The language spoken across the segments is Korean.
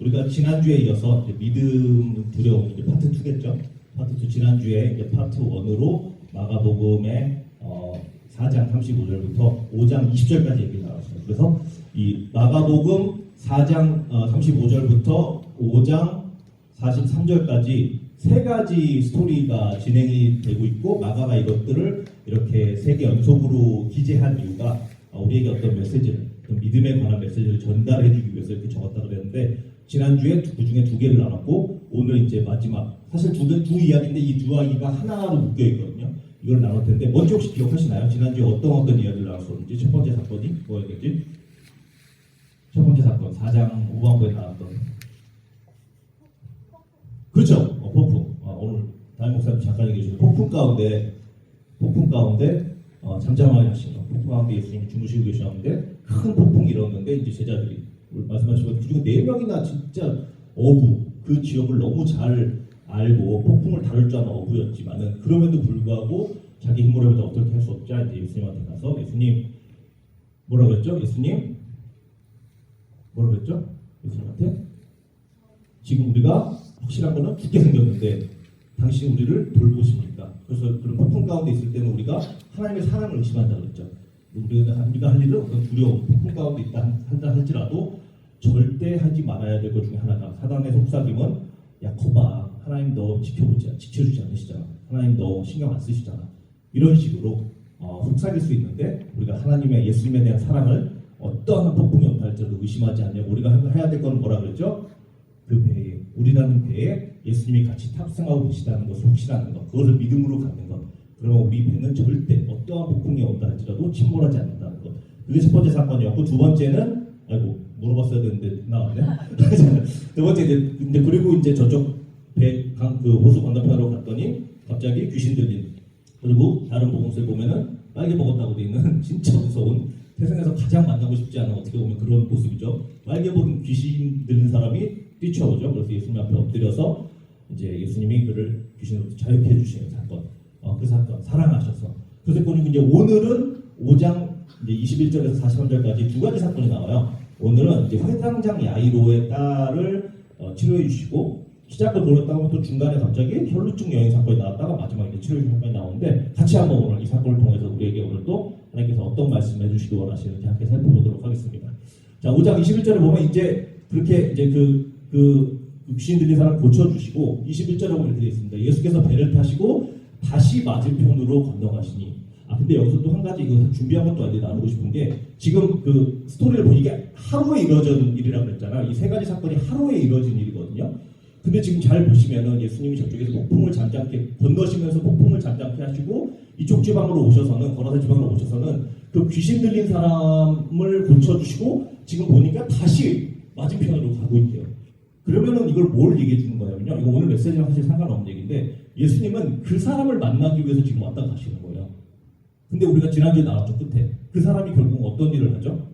우리가 지난주에 이어서 이제 믿음 두려움 이제 파트 2겠죠. 파트 2 지난주에 이제 파트 1으로 마가복음의 4장 35절부터 5장 20절까지 얘기 나왔어요. 그래서 이 마가복음 4장 35절부터 5장 43절까지 세 가지 스토리가 진행이 되고 있고 마가가 이것들을 이렇게 세 개 연속으로 기재한 이유가 우리에게 어떤 메시지를, 어떤 믿음에 관한 메시지를 전달해주기 위해서 이렇게 적었다 그랬는데 지난주에 그 중에 두 개를 나눴고 오늘 이제 마지막 사실 두 이야기인데 이 두 이야기가 하나로 묶여 있거든요. 이걸 나눌 텐데 먼저 혹시 기억하시나요? 지난주에 어떤 이야기를 나눴었는지 첫 번째 사건이 뭐였겠지? 첫 번째 사건 4장 후반부에 나왔던 그렇죠. 폭풍. 오늘 담임 목사님 잠깐 얘기해 주신 폭풍 가운데 잠잠하게 하신 거. 폭풍 가운데 예수님이 주무시고 계셨는데 큰 폭풍이 일었는데 이제 제자들이 말씀하신 것 그중에 4명이나 진짜 어부 그 지역을 너무 잘 알고 폭풍을 다룰 줄 아는 어부였지만은 그럼에도 불구하고 자기 힘으로 해서 어떻게 할 수 없자 이제 예수님한테 가서 예수님 뭐라고 했죠? 예수님 뭐라고 했죠? 예수님한테 지금 우리가 확실한 거는 죽게 생겼는데 당신 우리를 돌보십니까? 그래서 그런 폭풍 가운데 있을 때는 우리가 하나님의 사랑을 의심한다 그랬죠. 우리가 할 일은 어떤 두려움, 폭풍 가운데 한다 할지라도 절대 하지 말아야 될 것 중에 하나가 사단의 속삭임은 야 거봐 하나님 너 지켜주지 않으시잖아. 하나님 너 신경 안 쓰시잖아. 이런 식으로 속삭일 수 있는데 우리가 하나님의 예수님에 대한 사랑을 어떠한 폭풍이 온다 할지라도 의심하지 않냐고 우리가 해야 될 건 뭐라 그랬죠? 그 배에 우리라는 배에 예수님이 같이 탑승하고 계시다는 것을 확신하는 것 그것을 믿음으로 갖는 것 그러면 우리 배는 절대 어떠한 폭풍이 온다 할지라도 침몰하지 않는다는 것 그게 첫 번째 사건이었고 두 번째는 물어봤어야 되는데 나왔네. 두 번째 이제 그리고 이제 저쪽 그 호수 건너편으로 갔더니 갑자기 귀신 들린 그리고 다른 복음서에 보면은 빨개 먹었다고 돼 있는 진짜 무서운 세상에서 가장 만나고 싶지 않은 어떻게 보면 그런 모습이죠. 빨개 먹은 귀신 들린 사람이 뛰쳐오죠. 그래서 예수님 앞에 엎드려서 이제 예수님이 그를 귀신으로부터 자유케 해주시는 사건. 그 사건 사랑하셔서 그 사건이 이제 오늘은 5장 이제 21절에서 43절까지 두 가지 사건이 나와요. 오늘은 이제 회당장 야이로의 딸을 치료해 주시고 시작을 돌렸다가 또 중간에 갑자기 혈루증 여행 사건이 나왔다가 마지막에 치료해 주신 사건이 나오는데 같이 한번 오늘 이 사건을 통해서 우리에게 오늘 또 하나님께서 어떤 말씀을 해주시기 원하시는지 함께 살펴보도록 하겠습니다. 자, 5장 21절에 보면 이제 그렇게 이제 그 귀신 들린 사람 고쳐주시고 21절에 보면 이렇게 되어 있습니다. 예수께서 배를 타시고 다시 맞은편으로 건너가시니 근데 여기서 또 한 가지 이거 준비한 것도 아닌데 나누고 싶은 게 지금 그 스토리를 보니 이게 하루에 이루어진 일이라고 그랬잖아. 이 세 가지 사건이 하루에 이루어진 일이거든요. 근데 지금 잘 보시면은 예수님이 저쪽에서 폭풍을 잠잠케 건너시면서 폭풍을 잠잠케 하시고 이쪽 지방으로 오셔서는 거라사 지방으로 오셔서는 그 귀신 들린 사람을 고쳐주시고 지금 보니까 다시 맞은편으로 가고 있대요. 그러면은 이걸 뭘 얘기해 주는 거냐면요. 이거 오늘 메시지랑 사실 상관없는 얘기인데 예수님은 그 사람을 만나기 위해서 지금 왔다 가시는 거예요. 근데 우리가 지난주에 나왔죠. 끝에 그 사람이 결국 어떤 일을 하죠?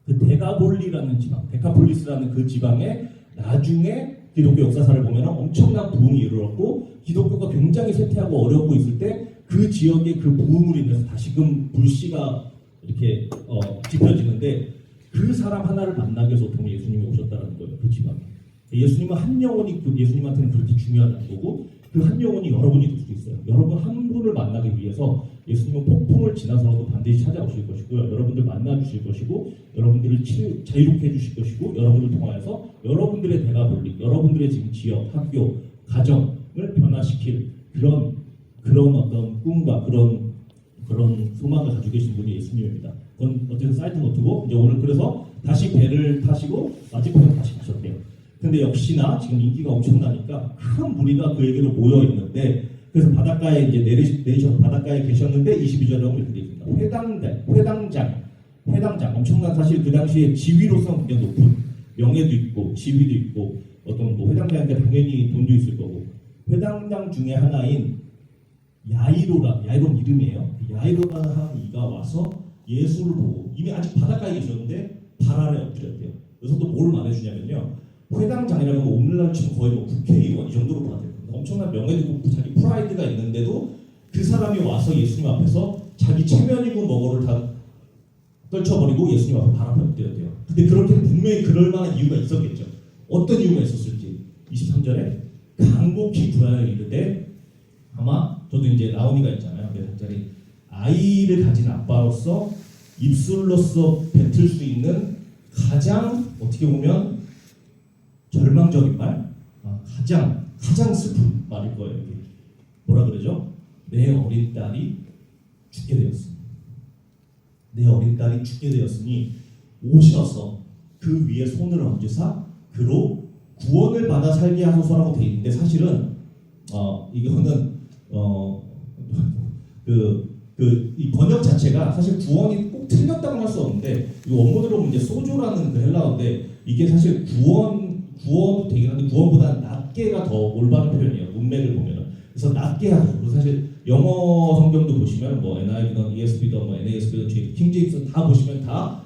그 데가볼리라는 지방, 데카폴리스라는 그 지방에 나중에 기독교 역사사를 보면 엄청난 부흥이 이르렀고 기독교가 굉장히 쇠퇴하고 어렵고 있을 때 그 지역의 그 부흥으로 인해서 다시금 불씨가 이렇게 지펴지는데 그 사람 하나를 만나기 위해서 어떻게 예수님이 오셨다는 거예요. 그 지방에. 예수님은 한 영혼이 예수님한테는 그렇게 중요하다는 거고 그 한 영혼이 여러분이 될 수도 있어요. 여러분 한 분을 만나기 위해서 예수님은 폭풍을 지나서라도 반드시 찾아오실 것이고요. 여러분들 만나주실 것이고 여러분들을 자유롭게 해주실 것이고 여러분을 통하여서 여러분들의 대가볼리, 여러분들의 지금 지역, 학교, 가정을 변화시킬 그런 어떤 꿈과 그런 소망을 가지고 계신 분이 예수님입니다. 그건 어쨌든 사이드 노트고 이제 오늘 그래서 다시 배를 타시고 맞은편으로 다시 가셨대요. 근데 역시나 지금 인기가 엄청나니까 큰 무리가 그에게로 모여 있는데 그래서 바닷가에 이제 내리셔서 바닷가에 계셨는데 22절에 보면 이렇게 되어 있습니다. 회당장 엄청난 사실 그 당시에 지위로서는 굉장히 높은 명예도 있고 지위도 있고 어떤 뭐 회당장인데 당연히 돈도 있을 거고 회당장 중에 하나인 야이로는 이름이에요. 야이로라는 이가 와서 예수를 보고 이미 아직 바닷가에 계셨는데 발 아래 엎드렸대요. 그래서 또 뭘 말해주냐면요. 회당장이라는 건 오늘날 치면 거의 뭐 국회의원 이 정도로 봐야 돼요. 엄청난 명예도 있고 자기 프라이드가 있는데도 그 사람이 와서 예수님 앞에서 자기 체면이고 뭐고를 다 떨쳐버리고 예수님 앞에 발 앞에 엎드렸대요. 근데 그렇게 분명히 그럴 만한 이유가 있었겠죠. 어떤 이유가 있었을지 23절에 간곡히 구하여 이르되 아마 저도 이제 나오미가 있잖아요. 4살짜리 아이를 가진 아빠로서 입술로서 뱉을 수 있는 가장 어떻게 보면 절망적인 말, 가장 슬픈 말일 거예요. 이게. 뭐라 그러죠? 내 어린 딸이 죽게 되었습니다. 내 어린 딸이 죽게 되었으니 오셔서 그 위에 손을 얹으사 그로 구원을 받아 살게 하소서라고 돼 있는데 사실은 이거는 이 번역 자체가 사실 구원이 꼭 틀렸다고 할 수 없는데 이 원문으로 보면 이제 소조라는 그 헬라어인데 이게 사실 구원도 되긴 한데 구원보다 낫게가 더 올바른 표현이에요. 문맥을 보면은. 그래서 낫게 하소서. 그래서 사실 영어 성경도 보시면 뭐 NIV든 ESV든 뭐 NASB든 킹제임스 다 보시면 다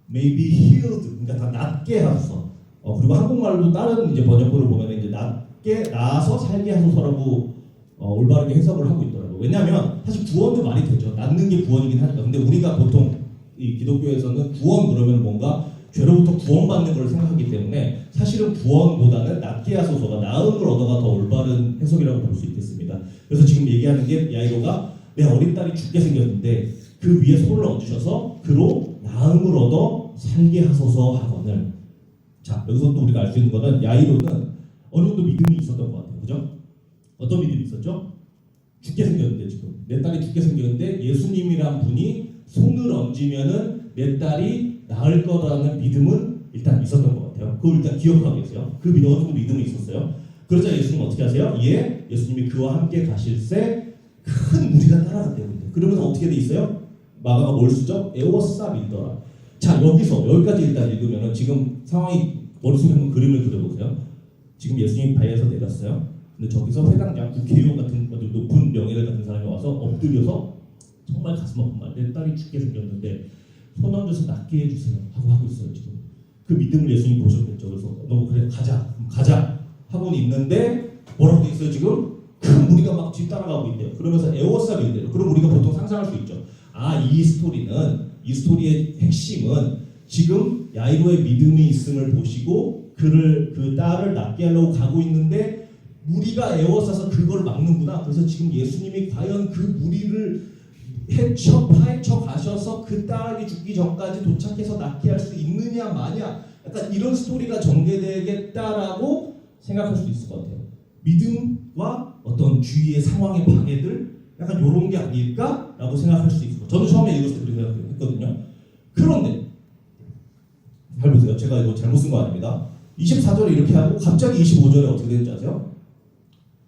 may be healed 그러니까 다 낫게 하소서. 그리고 한국말로 다른 이제 번역본을 보면 이제 낫게 나아서 살게 하소서라고 올바르게 해석을 하고 있더라고요. 왜냐하면 사실 구원도 말이 되죠. 낫는 게 구원이긴 하니까. 근데 우리가 보통 이 기독교에서는 구원 그러면 뭔가 죄로부터 구원받는 걸 생각하기 때문에 사실은 구원보다는 낫게 하소서가 나음을 얻어가 더 올바른 해석이라고 볼 수 있겠습니다. 그래서 지금 얘기하는 게 야이로가 내 어린 딸이 죽게 생겼는데 그 위에 손을 얹으셔서 그로 나음을 얻어 살게 하소서 하거늘. 자, 여기서 또 우리가 알 수 있는 거는 야이로는 어느 정도 믿음이 있었던 것 같아요. 그죠? 어떤 믿음이 있었죠? 죽게 생겼는데 지금 내 딸이 죽게 생겼는데 예수님이란 분이 손을 얹으면은 내 딸이 나을 거라는 믿음은 일단 있었던 것 같아요. 그걸 일단 기억하고 계세요. 그 믿음 어느 정도 믿음이 있었어요. 그러자 예수님 어떻게 하세요? 예수님이 그와 함께 가실새 큰 무리가 따라간대요. 그러면서 어떻게 돼 있어요? 마가가 뭘 쓰죠? 에워싸 믿더라. 자, 여기까지 일단 읽으면은 지금 상황이 머릿속에 한번 그림을 그려보세요. 지금 예수님 배에서 내렸어요. 근데 저기서 회당장, 국회의원 같은 높은 명예를 가진 사람이 와서 엎드려서 정말 가슴 아픈 말, 내 딸이 죽게 생겼는데 손 얹어서 낫게 해주세요 하고 있어요. 지금 그 믿음을 예수님이 보셨겠죠. 그래서 너 그래 가자 하고는 있는데 뭐라고 돼 있어요? 지금 큰 무리가 막 뒤따라가고 있대요. 그러면서 에워싸 밀대요. 그럼 우리가 보통 상상할 수 있죠. 이 스토리의 핵심은 지금 야이로의 믿음이 있음을 보시고 그 딸을 낫게 하려고 가고 있는데 무리가 에워싸서 그걸 막는구나. 그래서 지금 예수님이 과연 그 무리를 파헤쳐 가셔서 그 딸이 죽기 전까지 도착해서 낫게 할 수 있느냐 마냐, 약간 이런 스토리가 전개되겠다라고 생각할 수도 있을 것 같아요. 믿음과 어떤 주위의 상황의 방해들, 약간 이런 게 아닐까라고 생각할 수도 있을 것 같아요. 저는 처음에 읽었을 때 그렇게 생각했거든요. 그런데 잘 보세요. 제가 이거 잘못 쓴 거 아닙니다. 24절에 이렇게 하고 갑자기 25절에 어떻게 되는지 아세요?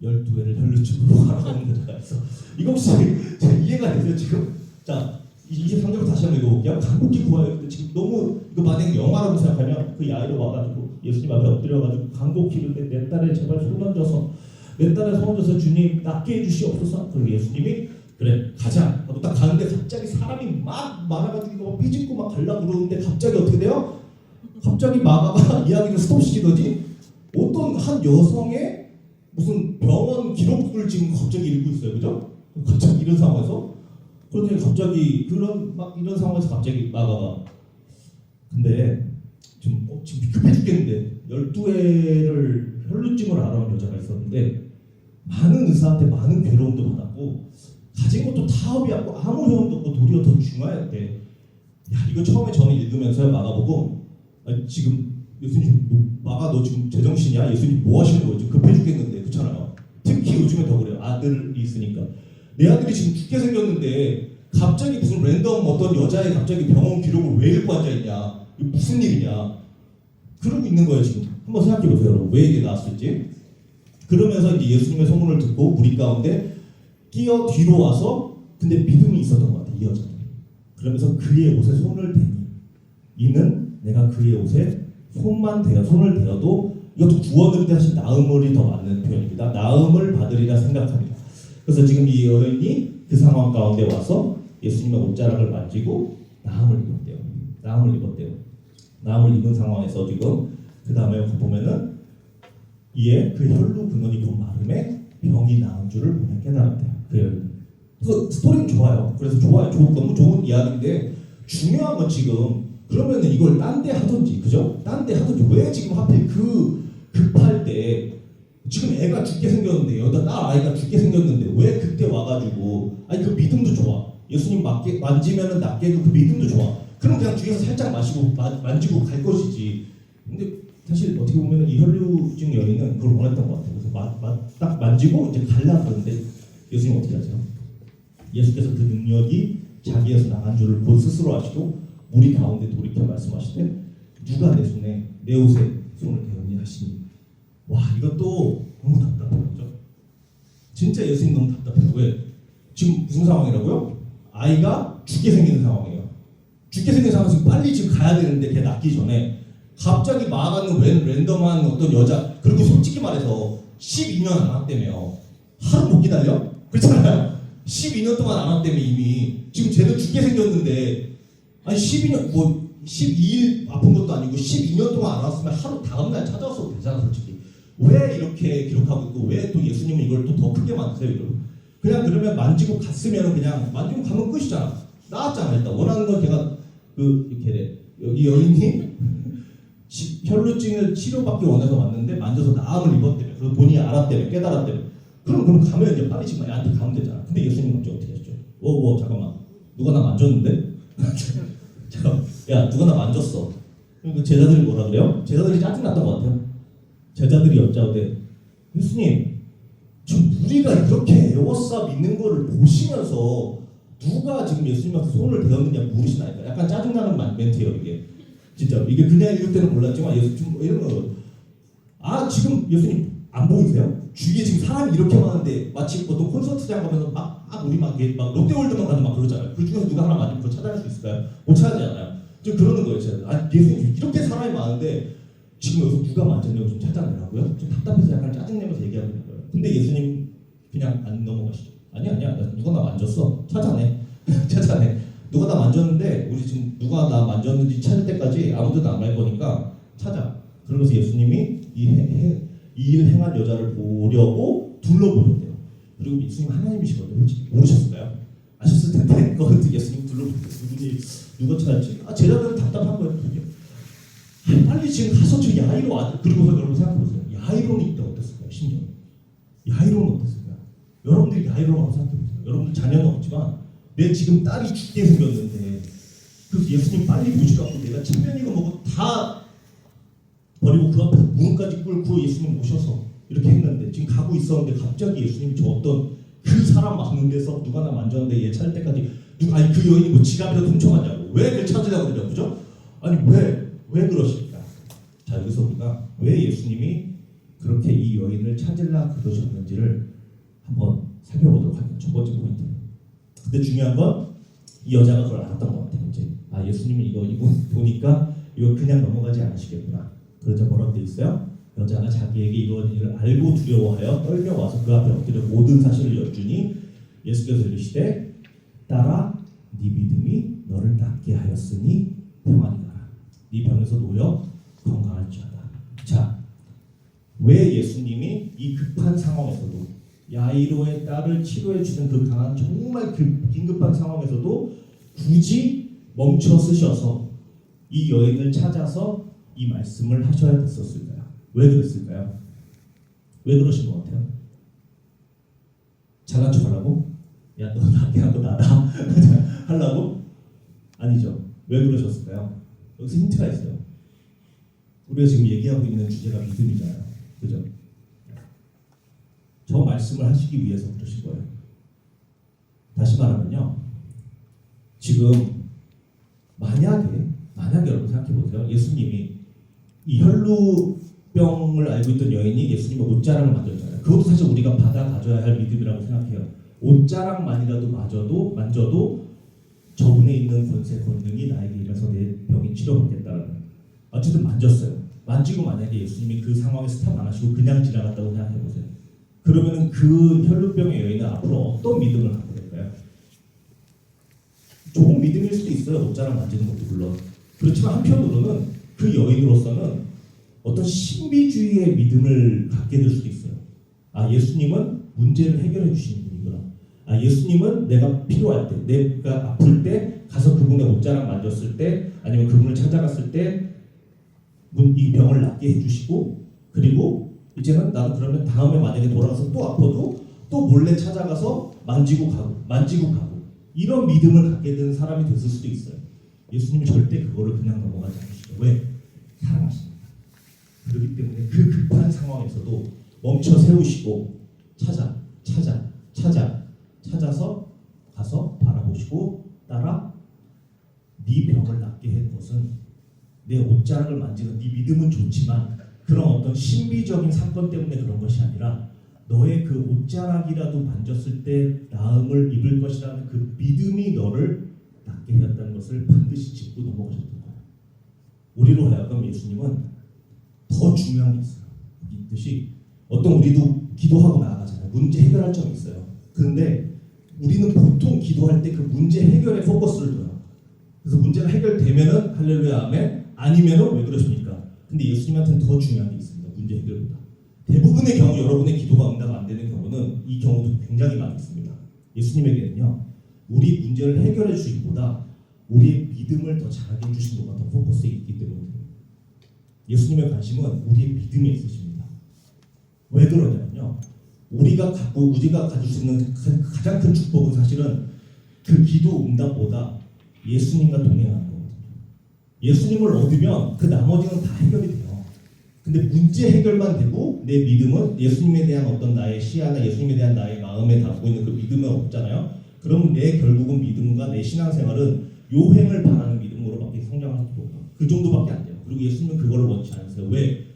12회를 혈루증으로 하라는 거잖아요. 이거 혹시 이해가 되세요 지금? 자, 23절부터 다시 한번 읽어볼게요. 간곡히 구하여. 지금 너무 이거 만약에 영화라고 생각하면 그 야이로 와가지고 예수님 앞에 엎드려가지고 간곡히 이르되 내 딸에 제발 손 얹어서 내 딸에 손 얹어서 주님 낫게 해주시옵소서. 그리고 예수님이 그래 가자 하고 딱 가는데 갑자기 사람이 막 많아가지고 이거 삐집고 막 가려고 그러는데 갑자기 어떻게 돼요? 갑자기 마가가 이야기를 스톱시키더니 어떤 한 여성의 무슨 병원 기록을 지금 갑자기 읽고 있어요, 그죠? 갑자기 이런 상황에서 그런데 갑자기 이런 상황에서 갑자기 마가가 근데 지금 급해 죽겠는데 12회를 혈루증을 앓아온 여자가 있었는데 많은 의사한테 많은 괴로움도 받았고 가진 것도 타업이 없고 아무 효험도 없고 도리어 더 중하였대. 야, 이거 처음에 저는 읽으면서요 마가보고 지금 예수님 마가 너 지금 제정신이야? 예수님 뭐 하시는 거예요? 지금 급해 죽겠는데 그렇잖아요. 특히 요즘에 더 그래요. 아들이 있으니까 내 아들이 지금 죽게 생겼는데 갑자기 무슨 랜덤 어떤 여자의 갑자기 병원 기록을 왜 읽고 앉아있냐, 이게 무슨 일이냐 그러고 있는 거예요. 지금 한번 생각해 보세요. 왜 이게 나왔을지. 그러면서 이제 예수님의 소문을 듣고 무리 가운데 끼어 뒤로 와서 근데 믿음이 있었던 것 같아요. 이 여자는. 그러면서 그의 옷에 손을 대니 이는 내가 그의 옷에 손을 대어도 이것도 구원을 대하신 나음을이 더 맞는 표현입니다. 나음을 받으리라 생각합니다. 그래서 지금 이 여인이 그 상황 가운데 와서 예수님의 옷자락을 만지고 나음을 입었대요. 나음을 입은 상황에서 지금 그 다음에 보면은 이에 그 혈루 근원이 곧 마름에 병이 나은 줄을 보면 깨달았대요. 그 여인. 그래서 스토리는 좋아요. 그래서 너무 좋은 이야기인데 중요한 건 지금 그러면 이걸 딴 데 하든지, 그죠? 딴 데 하든지. 왜 지금 하필 그 급할 때 지금 애가 죽게 생겼는데, 여기다 딸 아이가 죽게 생겼는데 왜 그때 와가지고, 아니 그 믿음도 좋아. 예수님 만지면은 낫게 해도 그 믿음도 좋아. 그럼 그냥 뒤에서 살짝 만지고 갈 것이지. 근데 사실 어떻게 보면 이 혈류증 여인은 그걸 원했던 것 같아요. 그래서 딱 만지고 이제 갈라 그러는데 예수님 어떻게 하세요? 예수께서 그 능력이 자기에서 나간 줄을 곧 스스로 아시고 무리 가운데 돌이켜 말씀하시되 누가 내 손에 내 옷에 손을 대었니 하시니. 와, 이것도 너무 답답해요. 그죠? 진짜 예수님 너무 답답해요. 왜? 지금 무슨 상황이라고요? 아이가 죽게 생기는 상황이에요. 죽게 생긴 상황에서 빨리 지금 가야 되는데 걔 낫기 전에 갑자기 막아가는 랜덤한 어떤 여자, 그리고 솔직히 말해서 12년 안 왔다며요. 하루 못 기다려? 그렇잖아요. 12년 동안 안 왔다며. 이미 지금 쟤도 죽게 생겼는데, 아니 12년 뭐 12일 아픈 것도 아니고 12년 동안 안 왔으면 하루 다음날 찾아왔어도 되잖아. 솔직히 왜 이렇게 기록하고 있고 왜 또 예수님은 이걸 또 더 크게 만드세요? 이걸 그냥 그러면 만지고 갔으면 그냥 만지고 가면 끝이잖아. 나았잖아. 일단 원하는 건 걔가 이렇게 여기 여인이 혈루증을 치료받기 원해서 왔는데 만져서 나음을 입었대요. 그래서 본인이 알았대요. 깨달았대요. 그럼 가면 이제 빨리 지금 애한테 가면 되잖아. 근데 예수님 먼저 어떻게 하셨죠? 잠깐만, 누가 나 만졌는데? 잠깐, 야 누가 나 만졌어. 그리고 제자들이 뭐라 그래요? 제자들이 짜증났던 것 같아요. 제자들이 여짜오되 예수님, 지금 우리가 이렇게 에워싸 믿는 거를 보시면서 누가 지금 예수님한테 손을 대었느냐 물으시나니까. 약간 짜증나는 멘트예요 이게. 진짜 이게 그냥 읽을 때는 몰랐지만 예수님 이런 거. 지금 예수님 안 보이세요? 주위에 지금 사람이 이렇게 많은데 마치 어떤 콘서트장 가면서 우리 막 롯데월드만 가도 막 그러잖아요. 그 중에서 누가 하나 맞으면 그거 찾아낼 수 있을까요? 못 찾아내잖아요. 좀 그러는 거예요. 제가. 예수님 이렇게 사람이 많은데 지금 여기서 누가 만졌냐고 좀 찾아내라고요? 좀 답답해서 약간 짜증내면서 얘기하고 있는 거예요. 근데 예수님 그냥 안 넘어가시죠. 아니야. 누가 나 만졌어. 찾아내. 찾아내. 누가 나 만졌는데 우리 지금 누가 나 만졌는지 찾을 때까지 아무데도 안 갈 거니까 찾아. 그러면서 예수님이 이 일 행한 여자를 보려고 둘러보셨대요. 그리고 예수님 하나님이시거든요. 모르셨을까요? 아셨을 텐데 그것도 예수님 둘러보셨대요. 누가 찾았지? 제자들은 답답한 거예요. 빨리 지금 가서 저 야이로 와서. 그리고서 여러분 생각해보세요. 야이로는 이때 어땠을까요? 심지어 야이로는 어땠을까요? 여러분들이 야이로라고 생각해보세요. 여러분들 자녀는 없지만 내 지금 딸이 죽게 생겼는데 그 예수님 빨리 보지도 않고 내가 체면이고 뭐고 다 버리고 그 앞에서 무릎까지 꿇고 예수님 모셔서 이렇게 했는데 지금 가고 있었는데 갑자기 예수님이 저 어떤 그 사람 많은 데서 누가 나 만졌는데 얘 찾을 때까지 그 여인이 뭐 지갑이라도 훔쳐갔냐고. 왜 그걸 찾으려고 그러냐. 그죠? 아니 왜 그러실까? 자, 여기서 우리가 왜 예수님이 그렇게 이 여인을 찾으려 그러셨는지를 한번 살펴보도록 할게요. 첫 번째 포인트. 근데 중요한 건 이 여자가 그걸 알았던 것 같아요. 이제 예수님이 이거 보니까 이거 그냥 넘어가지 않으시겠구나. 그러자 뭐라고 돼 있어요? 여자가 자기에게 이런 일을 알고 두려워하여 떨려와서 그 앞에 엎드려 모든 사실을 여쭈니 예수께서 이르시되 딸아, 네 믿음이 너를 낫게 하였으니 평안히 가라. 네 병에서 놓여 건강할지어다. 자, 왜 예수님이 이 급한 상황에서도 야이로의 딸을 치료해 주는 그 강한 정말 긴급한 상황에서도 굳이 멈춰 쓰셔서 이 여인을 찾아서 이 말씀을 하셔야 됐었을까요? 왜 그랬을까요? 왜 그러신 것 같아요? 잘난 척 하려고? 야, 너 낫게 하고 나다 하려고? 아니죠. 왜 그러셨을까요? 여기서 힌트가 있어요. 우리가 지금 얘기하고 있는 주제가 믿음이잖아요. 그죠? 저 말씀을 하시기 위해서 그러신 거예요. 다시 말하면요. 지금 만약에 여러분 생각해 보세요. 예수님이 이 혈루병을 알고 있던 여인이 예수님의 옷자락을 만졌잖아요. 그것도 사실 우리가 받아 가져야 할 믿음이라고 생각해요. 옷자락만이라도 만져도 저분에 있는 권세 권능이 나에게 임해서 내 병이 치료받겠다는. 어쨌든 만졌어요. 만지고 만약에 예수님이 그 상황에 스탑 안 하시고 그냥 지나갔다고 생각해 보세요. 그러면은 그 혈루병의 여인은 앞으로 어떤 믿음을 갖게 될까요? 좋은 믿음일 수도 있어요. 옷자락 만지는 것도 물론. 그렇지만 한편으로는 그 여인으로서는 어떤 신비주의의 믿음을 갖게 될 수도 있어요. 예수님은 문제를 해결해 주시는 분이구나. 예수님은 내가 필요할 때, 내가 아플 때 가서 그분의 옷자락 만졌을 때, 아니면 그분을 찾아갔을 때 이 병을 낫게 해주시고, 그리고 이제는 나는 그러면 다음에 만약에 돌아가서 또 아파도 또 몰래 찾아가서 만지고 가고 이런 믿음을 갖게 된 사람이 됐을 수도 있어요. 예수님이 절대 그거를 그냥 넘어가지 않으시죠. 왜? 사랑하십니다. 그렇기 때문에 그 급한 상황에서도 멈춰 세우시고 찾아서 가서 바라보시고 따라 네 병을 낫게 한 것은 내 옷자락을 만지는 네 믿음은 좋지만 그런 어떤 신비적인 사건 때문에 그런 것이 아니라 너의 그 옷자락이라도 만졌을 때 나음을 입을 것이라는 그 믿음이 너를 낫게 하였다는 것을 반드시 짚고 넘어가셨던 거예요. 우리로 하여금 예수님은 더 중요한 게 있어요. 이 뜻이 어떤 우리도 기도하고 나아가잖아요. 문제 해결할 점이 있어요. 그런데 우리는 보통 기도할 때 그 문제 해결에 포커스를 둬요. 그래서 문제가 해결되면은 할렐루야 아멘, 아니면은 왜 그러십니까? 근데 예수님한테는 더 중요한 게 있습니다. 문제 해결보다. 대부분의 경우 여러분의 기도가 응답 안 되는 경우는 이 경우도 굉장히 많이 있습니다. 예수님에게는요, 우리 문제를 해결해 주시기보다 우리의 믿음을 더 잘하게 해주신 것과 더 포커스에 있기 때문에 예수님의 관심은 우리의 믿음에 있으십니다. 왜 그러냐면요, 우리가 가질 수 있는 가장 큰 축복은 사실은 그 기도 응답보다 예수님과 동행하는 거거든요. 예수님을 얻으면 그 나머지는 다 해결이 돼요. 근데 문제 해결만 되고 내 믿음은 예수님에 대한 어떤 나의 시야나 예수님에 대한 나의 마음에 담고 있는 그 믿음은 없잖아요. 그럼 내 결국은 믿음과 내 신앙생활은 요행을 바라는 믿음으로밖에 성장할 수가 없어요. 그 정도밖에 안 돼요. 그리고 예수님은 그거를 원치 않으세요. 왜?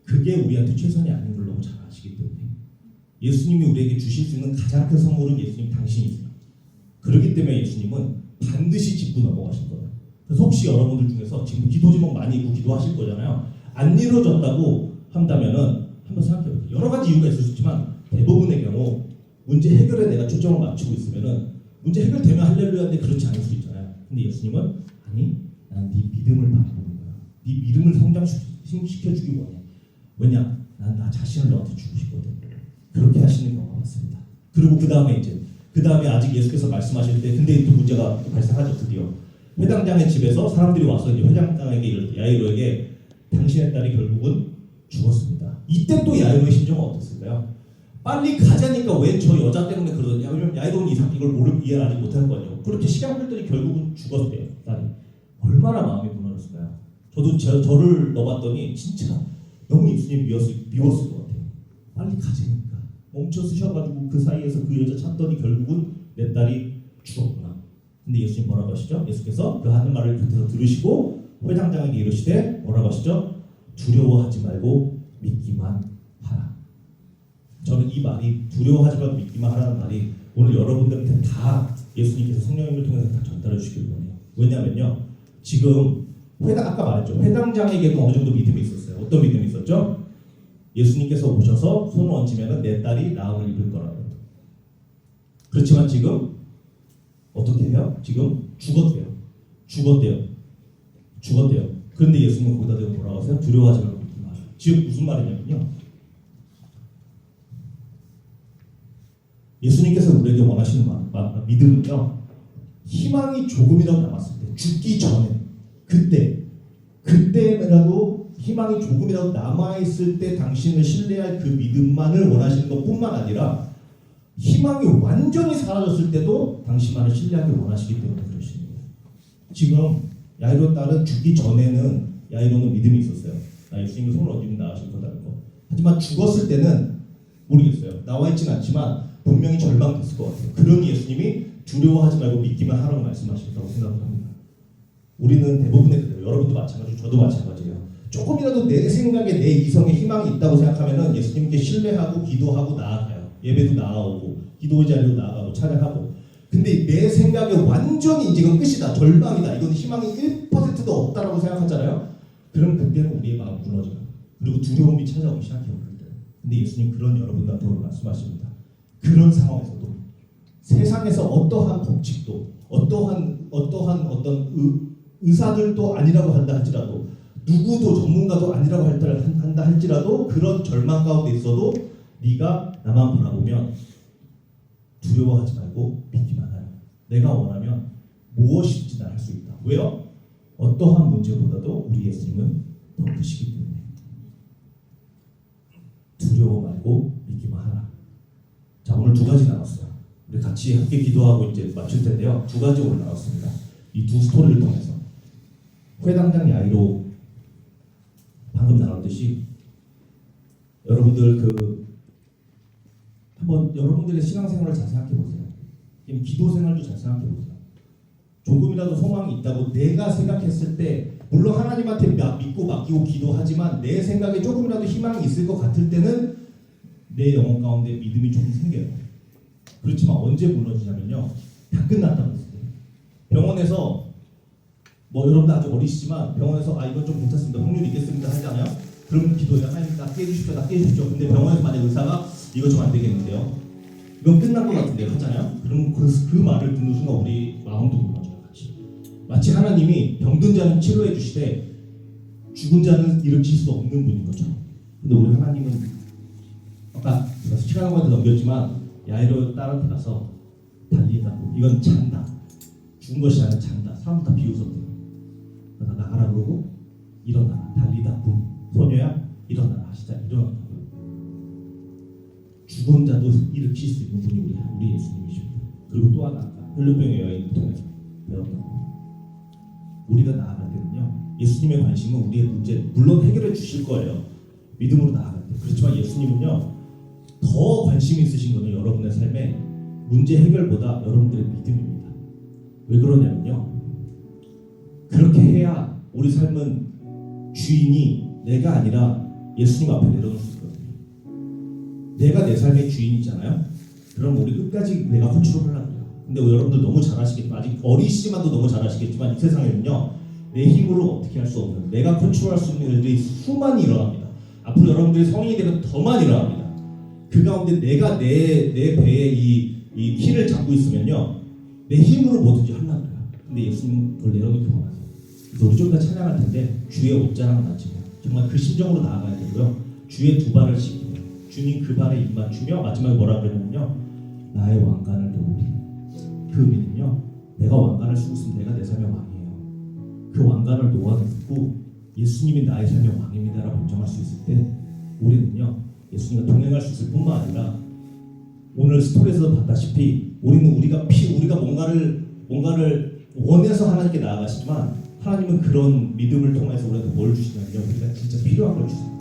그게 우리한테 최선이 아닌 걸 너무 잘 아시기 때문에. 예수님이 우리에게 주실 수 있는 가장 큰 선물은 예수님 당신이세요. 그렇기 때문에 예수님은 반드시 짚고 넘어가실 거예요. 그래서 혹시 여러분들 중에서 지금 기도 제목 많이 있고 기도하실 거잖아요. 안 이루어졌다고 한다면은 한번 생각해 보세요. 여러 가지 이유가 있을 수 있지만 대부분의 경우 문제 해결에 내가 초점을 맞추고 있으면은 문제 해결되면 할렐루야인데 그렇지 않을 수 있잖아요. 근데 예수님은 아니, 난 네 믿음을 바라보는 거야. 네 믿음을 성장시켜주기 원해. 왜냐? 난 나 자신을 너한테 주고 싶거든. 그렇게 하시는 경우가 많습니다. 그리고 그 다음에 아직 예수께서 말씀하실 때 근데 또 문제가 발생하죠. 드디어 회당장의 집에서 사람들이 와서 이제 회당장에게 이럴 때 야이로에게 당신의 딸이 결국은 죽었습니다. 이때 또 야이로의 심정은 어땠을까요? 빨리 가자니까 왜 저 여자 때문에 그러냐? 왜냐면 야이로는 이걸 이해를 아직 못할 거예요. 그렇게 시간 흘더니 결국은 죽었대요. 딸이. 얼마나 마음이 무너졌을까요? 저도 저를 넣어봤더니 진짜 너무 예수님 미웠을 것 같아요. 빨리 가자니까 멈춰 쓰셔가지고 그 사이에서 그 여자 찾더니 결국은 내 딸이 죽었구나. 근데 예수님 뭐라고 하시죠? 예수께서 그 하는 말을 곁에서 들으시고 회당장에게 이르시되 뭐라고 하시죠? 두려워하지 말고 믿기만 하라. 저는 이 말이 두려워하지 말고 믿기만 하라는 말이 오늘 여러분들한테 다 예수님께서 성령님을 통해서 다 전달해 주시길 원해요. 왜냐면요, 지금 아까 말했죠. 회당장에게도 어느 정도 믿음이 있었어요. 어떤 믿음이 있었죠? 예수님께서 오셔서 손을 얹으면 내 딸이 나음을 입을 거라고. 그렇지만 지금 어떻게 해요? 지금 죽었대요. 그런데 예수님은 거기다 대고 뭐라고 하세요? 두려워하지 말고 믿기만 하라. 지금 무슨 말이냐면요, 예수님께서 우리에게 원하시는 믿음은요, 희망이 조금이라도 남았을 때, 죽기 전에, 그때라도 희망이 조금이라도 남아있을 때 당신을 신뢰할 그 믿음만을 원하시는 것뿐만 아니라 희망이 완전히 사라졌을 때도 당신만을 신뢰하기 원하시기 때문에 그러시는 거예요. 지금 야이로 딸은 죽기 전에는 야이로는 믿음이 있었어요. 나 예수님의 손을 얹으면 나으실 거다는 거. 하지만 죽었을 때는 모르겠어요. 나와 있지는 않지만 분명히 절망됐을 것 같아요. 그러니 예수님이 두려워하지 말고 믿기만 하라고 말씀하셨다고 생각을 합니다. 우리는 대부분의 그래요. 여러분도 마찬가지고 저도 마찬가지예요. 조금이라도 내 생각에 내 이성에 희망이 있다고 생각하면은 예수님께 신뢰하고 기도하고 나아가요. 예배도 나아오고 기도의 자리로 나아가고 찬양하고. 근데 내 생각에 완전히 지금 끝이다, 절망이다, 이건 희망이 1%도 없다라고 생각하잖아요. 그럼 그때는 우리의 마음 무너져요. 그리고 두려움이 찾아오기 시작해요. 근데 예수님 그런 여러분들한테 오늘 말씀하십니다. 그런 상황에서도 세상에서 어떠한 법칙도 어떠한 어떤 의사들도 아니라고 한다 할지라도 누구도 전문가도 아니라고 한다 할지라도 그런 절망 가운데 있어도 네가 나만 바라보면 두려워하지 말고 믿기만 하라. 내가 원하면 무엇이든지 난 할 수 있다. 왜요? 어떠한 문제보다도 우리 예수님은 더 크시기 때문에. 두려워 말고 믿기만 하라. 자, 오늘 두 가지 나눴어요. 우리 같이 함께 기도하고 이제 마칠 텐데요. 두 가지 오늘 나눴습니다. 이 두 스토리를 통해서 회당장 야이로 방금 나눴듯이 여러분들 한번 여러분들의 신앙생활을 잘 생각해 보세요. 기도 생활도 잘 생각해 보세요. 조금이라도 소망이 있다고 내가 생각했을 때, 물론 하나님한테 믿고 맡기고 기도하지만 내 생각에 조금이라도 희망이 있을 것 같을 때는 내 영혼 가운데 믿음이 조금 생겨요. 그렇지만 언제 무너지냐면요, 다 끝났다고 했어요. 병원에서 여러분들 아직 어리시지만 병원에서 이건 좀 괜찮습니다, 확률 있겠습니다 하잖아요. 그러면 기도해요. 하나님 나 깨주십시오, 나 깨주십시오. 근데 병원에서 만약 의사가 이거 좀 안 되겠는데요, 이건 끝난 것 같은데요 하잖아요. 그럼 그 말을 듣는 순간 우리 마음도 무너져요. 마치 하나님이 병든 자는 치료해 주시되 죽은 자는 일으킬 수 없는 분인 거죠. 근데 우리 하나님은 아까 시간 한번 넘겼지만 야이로 딸한테 가서 달리다, 이건 잔다, 죽은 것이 아니라 잔다. 사람 다 비웃었대요. 그래서 나가라 그러고 일어나라, 달리다 붐, 소녀야 일어나라 하시자 일어났다고요. 죽은 자도 일으킬 수 있는 분이 우리 예수님이십니다. 그리고 또 하나, 혈루병의 여인을 통해서 배웠던 거, 우리가 나아갈 때는요, 예수님의 관심은 우리의 문제 물론 해결해 주실 거예요. 믿음으로 나아갈 때. 그렇지만 예수님은요, 더 관심이 있으신 거는 여러분의 삶의 문제 해결보다 여러분들의 믿음입니다. 왜 그러냐면요, 그렇게 해야 우리 삶은 주인이 내가 아니라 예수님 앞에 내려놓을 수 있거든요. 내가 내 삶의 주인이잖아요. 그럼 우리 끝까지 내가 컨트롤하려고 해요. 근데 여러분들 너무 잘 아시겠지만, 아직 어리시지만도 너무 잘 아시겠지만, 이 세상에는요, 내 힘으로 어떻게 할 수 없는, 내가 컨트롤할 수 있는 일들이 수많이 일어납니다. 앞으로 여러분들이 성인이 되면 더 많이 일어납니다. 그 가운데 내가 내 배에 이 키를 잡고 있으면요, 내 힘으로 뭐든지 하려고 해요. 근데 예수님은 그걸 내려놓기 원하세요. 그래서 우리 좀 더 찬양할 텐데, 주의 옷자랑 맞추며 정말 그 심정으로 나아가야 되고요. 주의 두 발을 씻기며 주님 그 발에 입 맞추며, 마지막에 뭐라 그러냐면요, 나의 왕관을 놓으리. 그 의미는요, 내가 왕관을 쓰고 있으면 내가 내 삶의 왕이에요. 그 왕관을 놓아놓고 예수님이 나의 삶의 왕입니다라고 인정할 수 있을 때, 우리는요, 예수님과 동행할 수 있을 뿐만 아니라, 오늘 스토리에서 봤다시피 우리는 우리가 뭔가를 원해서 하나님께 나아가시지만, 하나님은 그런 믿음을 통해서 우리한테 뭘 주시냐면요, 우리가 진짜 필요한 걸 주세요.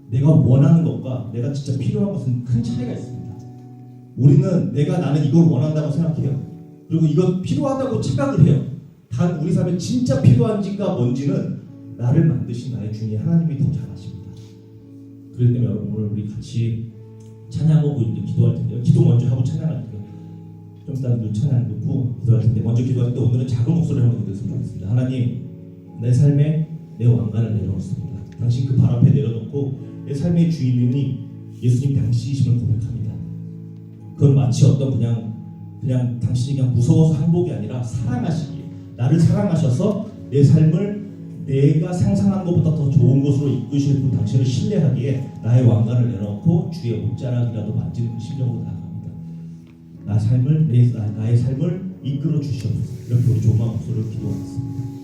내가 원하는 것과 내가 진짜 필요한 것은 큰 차이가 있습니다. 우리는 나는 이걸 원한다고 생각해요. 그리고 이건 필요하다고 착각을 해요. 단 우리 삶에 진짜 필요한지가 뭔지는 나를 만드신 나의 주님 하나님이 더 잘 아십니다. 그렇기 때문에 여러분, 오늘 우리 같이 찬양하고 이제 기도할 텐데요. 기도 먼저 하고 찬양할 텐데요. 좀 이따 찬양 듣고 기도할 텐데, 먼저 기도할 때 오늘은 작은 목소리로 한번 기도했으면 좋겠습니다. 하나님, 내 삶에 내 왕관을 내려놓습니다. 당신 그 발 앞에 내려놓고 내 삶의 주인이 예수님 당신이심을 고백합니다. 그건 마치 어떤 그냥 당신이 그냥 무서워서 항복이 아니라 사랑하시기에, 나를 사랑하셔서 내 삶을 내가 상상한 것보다 더 좋은 곳으로 이끄실 분 당신을 신뢰하기에 나의 왕관을 내려놓고 주의 옷자락이라도 만지는 그 심정으로 나아갑니다. 나의 삶을 이끌어 주시옵소서. 이렇게 우리 조만 목소리로 기도하겠습니다.